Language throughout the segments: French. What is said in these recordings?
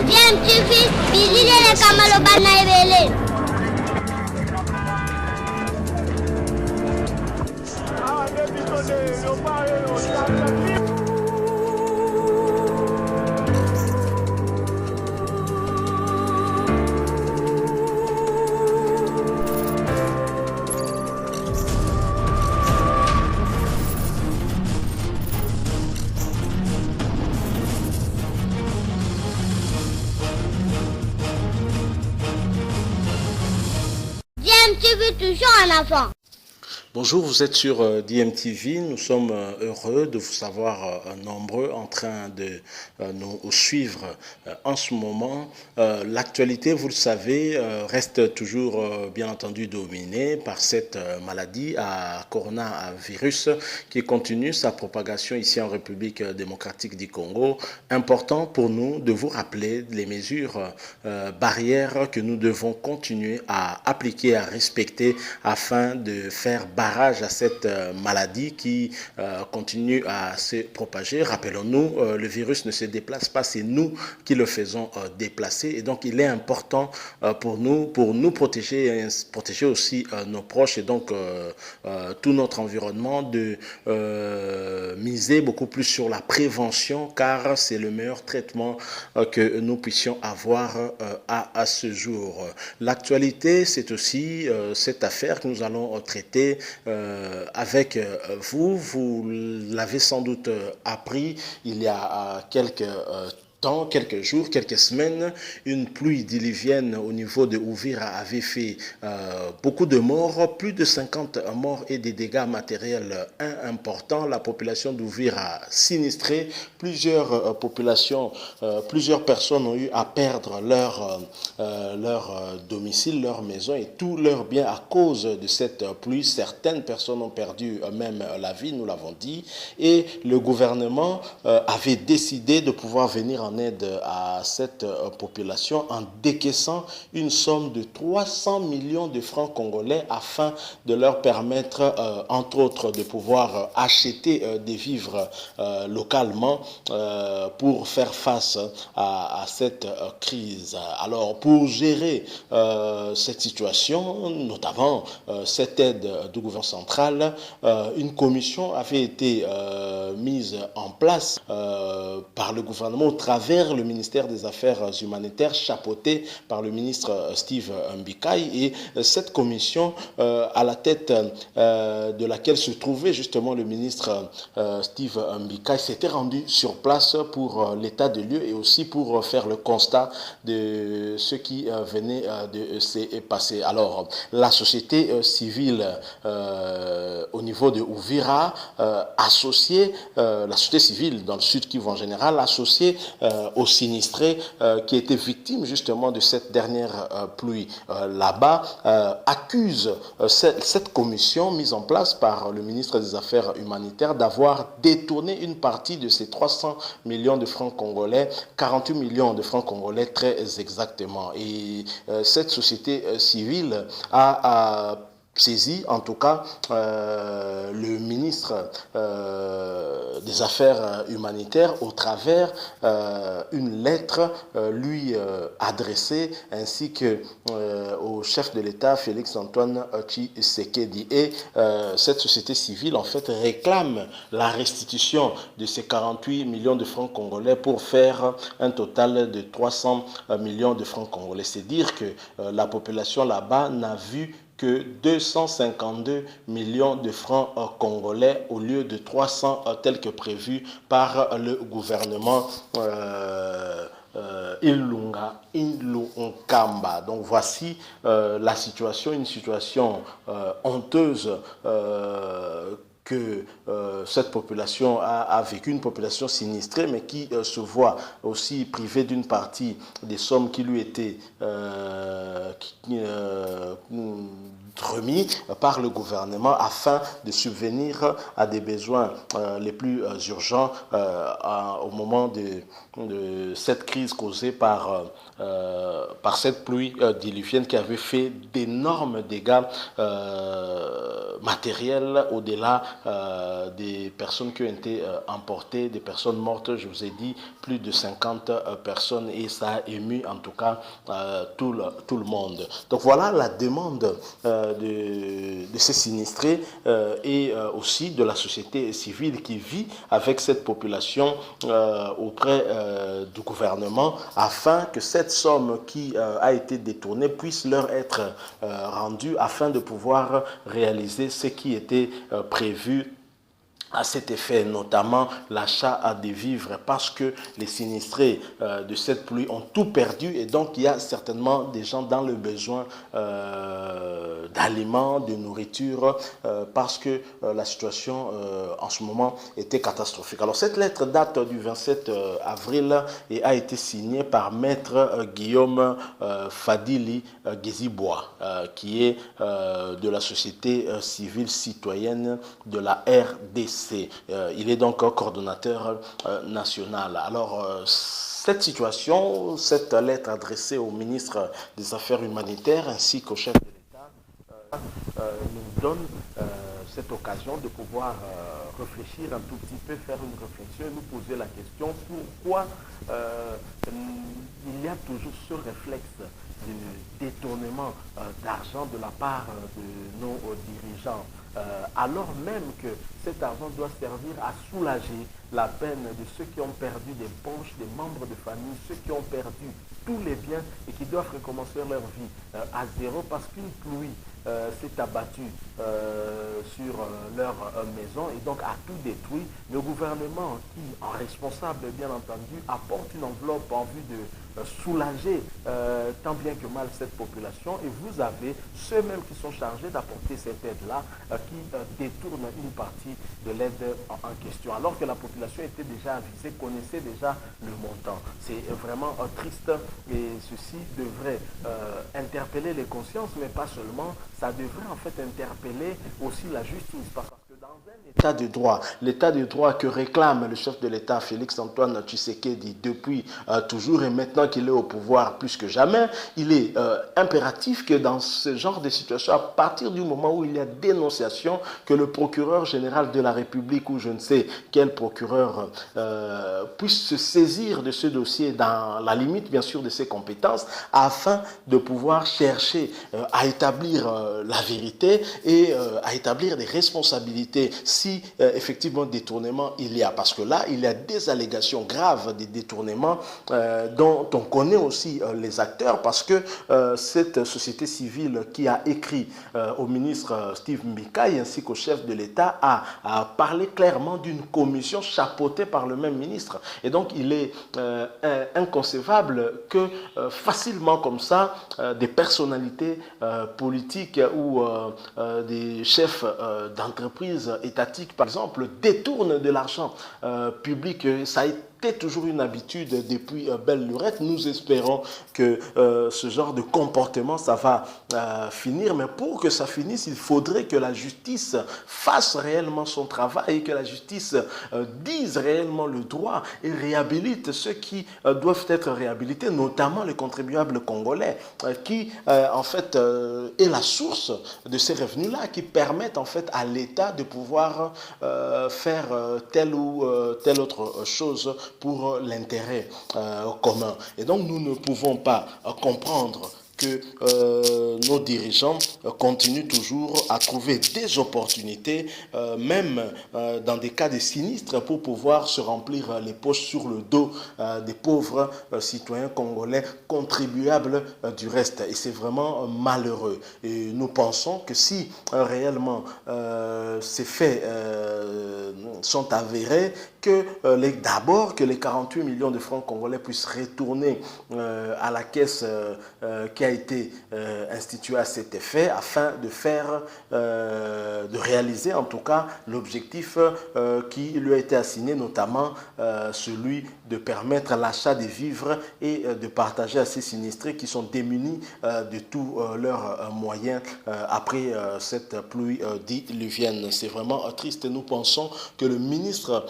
DMTV, Bilile Kamalo Banaibele. DMTV toujours en avant. Bonjour, vous êtes sur DMTV. Nous sommes heureux de vous savoir nombreux en train de nous suivre en ce moment. L'actualité, vous le savez, reste toujours bien entendu dominée par cette maladie à coronavirus qui continue sa propagation ici en République démocratique du Congo. Important pour nous de vous rappeler les mesures barrières que nous devons continuer à appliquer, à respecter afin de faire barrage à cette maladie qui continue à se propager. Rappelons-nous, le virus ne se déplace pas, c'est nous qui le faisons déplacer. Et donc, il est important pour nous protéger et protéger aussi nos proches et donc tout notre environnement de miser beaucoup plus sur la prévention car c'est le meilleur traitement que nous puissions avoir à ce jour. L'actualité, c'est aussi cette affaire que nous allons traiter avec vous. Vous l'avez sans doute appris il y a quelques jours, quelques semaines, une pluie diluvienne au niveau de Uvira avait fait beaucoup de morts, plus de 50 morts et des dégâts matériels importants. La population d'Uvira sinistrée, plusieurs personnes ont eu à perdre leur domicile, leur maison et tous leurs biens à cause de cette pluie. Certaines personnes ont perdu même la vie, nous l'avons dit, et le gouvernement avait décidé de pouvoir venir en aide à cette population en décaissant une somme de 300 millions de francs congolais afin de leur permettre, entre autres, de pouvoir acheter des vivres localement pour faire face à cette crise. Alors, pour gérer cette situation, notamment cette aide du gouvernement central, une commission avait été mise en place par le gouvernement au travers le ministère des Affaires humanitaires chapeauté par le ministre Steve Mbikai et cette commission à la tête de laquelle se trouvait justement le ministre Steve Mbikai s'était rendu sur place pour l'état de lieu et aussi pour faire le constat de ce qui venait de se passer. Alors la société civile au niveau de Uvira associée, la société civile dans le Sud Kivu en général associée aux sinistrés qui étaient victimes justement de cette dernière pluie là-bas, accuse cette commission mise en place par le ministre des Affaires humanitaires d'avoir détourné une partie de ces 300 millions de francs congolais, 48 millions de francs congolais très exactement. Et cette société civile a saisi en tout cas le ministre des Affaires humanitaires au travers une lettre lui adressée ainsi que au chef de l'État Félix-Antoine Tshisekedi et cette société civile en fait réclame la restitution de ces 48 millions de francs congolais pour faire un total de 300 millions de francs congolais. C'est dire que la population là-bas n'a vu que 252 millions de francs congolais au lieu de 300 tels que prévu par le gouvernement Ilunga Ilunkamba. Donc voici la situation, une situation honteuse que cette population a vécu, une population sinistrée, mais qui se voit aussi privée d'une partie des sommes qui lui étaient remis par le gouvernement afin de subvenir à des besoins les plus urgents au moment de cette crise causée par cette pluie diluvienne qui avait fait d'énormes dégâts matériels au-delà des personnes qui ont été emportées, des personnes mortes. Je vous ai dit plus de 50 personnes et ça a ému en tout cas tout le monde. Donc voilà la demande de ces sinistrés et aussi de la société civile qui vit avec cette population auprès du gouvernement afin que cette somme qui a été détournée puisse leur être rendue afin de pouvoir réaliser ce qui était prévu à cet effet, notamment l'achat des vivres, parce que les sinistrés de cette pluie ont tout perdu et donc il y a certainement des gens dans le besoin d'aliments, de nourriture, parce que la situation en ce moment était catastrophique. Alors cette lettre date du 27 avril et a été signée par Maître Guillaume Fadili Gézibois, qui est de la société civile citoyenne de la RDC. Il est donc coordonnateur national. Alors, cette situation, cette lettre adressée au ministre des Affaires humanitaires ainsi qu'au chef de l'État nous donne cette occasion de pouvoir réfléchir un tout petit peu, faire une réflexion et nous poser la question pourquoi il y a toujours ce réflexe de détournement d'argent de la part de nos dirigeants, alors même que cet argent doit servir à soulager la peine de ceux qui ont perdu des proches, des membres de famille, ceux qui ont perdu tous les biens et qui doivent recommencer leur vie à zéro parce qu'une pluie s'est abattue sur leur maison et donc a tout détruit. Le gouvernement qui, en responsable bien entendu, apporte une enveloppe en vue de soulager tant bien que mal cette population et vous avez ceux-mêmes qui sont chargés d'apporter cette aide-là qui détournent une partie de l'aide en question alors que la population était déjà avisée, connaissait déjà le montant. C'est vraiment triste et ceci devrait interpeller les consciences mais pas seulement, ça devrait en fait interpeller aussi la justice parce que dans un état de droit, l'état de droit que réclame le chef de l'État Félix-Antoine Tshisekedi depuis toujours et maintenant qu'il est au pouvoir plus que jamais, il est impératif que dans ce genre de situation, à partir du moment où il y a dénonciation, que le procureur général de la République ou je ne sais quel procureur puisse se saisir de ce dossier dans la limite bien sûr de ses compétences afin de pouvoir chercher à établir la vérité et à établir des responsabilités si effectivement détournement il y a. Parce que là, il y a des allégations graves des détournements dont on connaît aussi les acteurs parce que cette société civile qui a écrit au ministre Steve Mbikai ainsi qu'au chef de l'État a parlé clairement d'une commission chapeautée par le même ministre. Et donc, il est inconcevable que facilement comme ça, des personnalités politiques ou des chefs d'entreprise étatiques, par exemple, détournent de l'argent public. Ça a été toujours une habitude depuis belle lurette. Nous espérons que ce genre de comportement, ça va finir. Mais pour que ça finisse, il faudrait que la justice fasse réellement son travail et que la justice dise réellement le droit et réhabilite ceux qui doivent être réhabilités, notamment les contribuables congolais, qui en fait est la source de ces revenus-là, qui permettent en fait à l'État de pouvoir faire telle ou telle autre chose pour l'intérêt commun. Et donc nous ne pouvons pas comprendre que nos dirigeants continuent toujours à trouver des opportunités, même dans des cas de sinistres, pour pouvoir se remplir les poches sur le dos des pauvres citoyens congolais, contribuables du reste. Et c'est vraiment malheureux. Et nous pensons que si réellement ces faits sont avérés, que d'abord que les 48 millions de francs congolais puissent retourner à la caisse qui a été instituée à cet effet, afin de faire, de réaliser en tout cas l'objectif qui lui a été assigné, notamment celui de permettre l'achat des vivres et de partager à ces sinistrés qui sont démunis de tous leurs moyens après cette pluie diluvienne. C'est vraiment triste et nous pensons que le ministre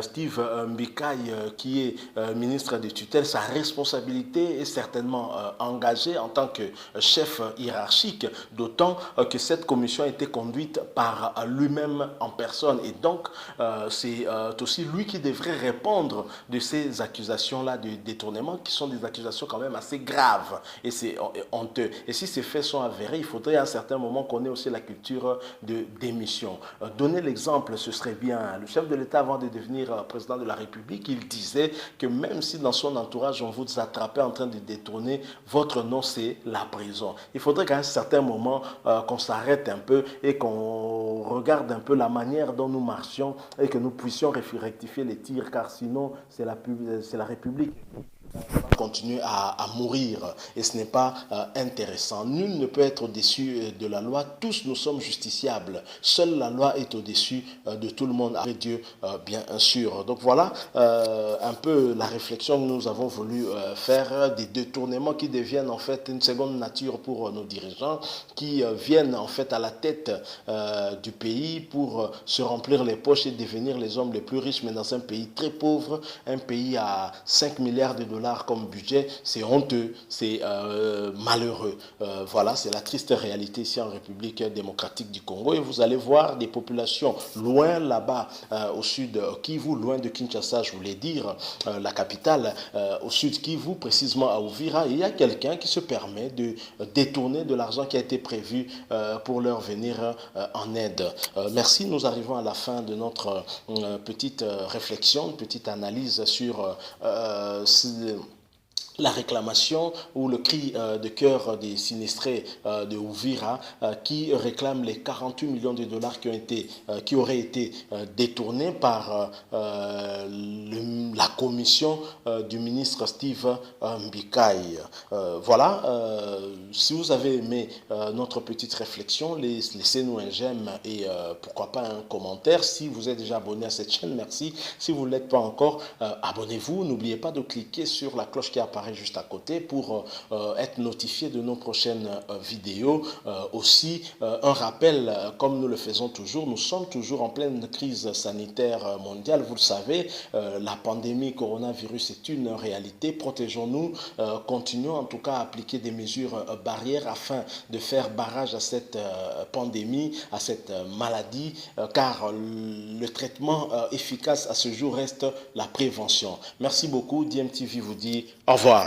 Steve Mbikai, qui est ministre de tutelle, sa responsabilité est certainement engagée en tant que chef hiérarchique, d'autant que cette commission a été conduite par lui-même en personne et donc c'est aussi lui qui devrait répondre de ces accusations-là de détournement qui sont des accusations quand même assez graves et c'est honteux. Et si ces faits sont avérés, il faudrait à un certain moment qu'on ait aussi la culture de démission. Donner l'exemple, ce serait bien. Le chef de l'État, avant de devenir président de la République, il disait que même si dans son entourage, on vous attrapait en train de détourner, votre nom, c'est la prison. Il faudrait qu'à un certain moment, qu'on s'arrête un peu et qu'on regarde un peu la manière dont nous marchions et que nous puissions rectifier les tirs, car sinon, c'est la République continuer à mourir et ce n'est pas intéressant. Nul ne peut être au-dessus de la loi, tous nous sommes justiciables, seule la loi est au-dessus de tout le monde, avec Dieu bien sûr. Donc voilà un peu la réflexion que nous avons voulu faire, des détournements qui deviennent en fait une seconde nature pour nos dirigeants, qui viennent en fait à la tête du pays pour se remplir les poches et devenir les hommes les plus riches, mais dans un pays très pauvre, un pays à 5 milliards de dollars comme budget, c'est honteux, c'est malheureux. Voilà, c'est la triste réalité ici en République démocratique du Congo. Et vous allez voir des populations loin là-bas, au sud Kivu, loin de Kinshasa, je voulais dire, la capitale, au sud Kivu, précisément à Uvira. Et il y a quelqu'un qui se permet de détourner de l'argent qui a été prévu pour leur venir en aide. Merci, nous arrivons à la fin de notre petite réflexion, petite analyse sur la réclamation ou le cri de cœur des sinistrés de Uvira qui réclament les 48 millions de dollars qui auraient été détournés par la commission du ministre Steve Mbikai. Voilà, si vous avez aimé notre petite réflexion, laissez-nous un j'aime et pourquoi pas un commentaire. Si vous êtes déjà abonné à cette chaîne, merci. Si vous ne l'êtes pas encore, abonnez-vous. N'oubliez pas de cliquer sur la cloche qui apparaît juste à côté pour être notifié de nos prochaines vidéos. Aussi, un rappel, comme nous le faisons toujours, nous sommes toujours en pleine crise sanitaire mondiale. Vous le savez, la pandémie coronavirus est une réalité. Protégeons-nous, continuons en tout cas à appliquer des mesures barrières afin de faire barrage à cette pandémie, à cette maladie, car le traitement efficace à ce jour reste la prévention. Merci beaucoup. DMTV vous dit au revoir.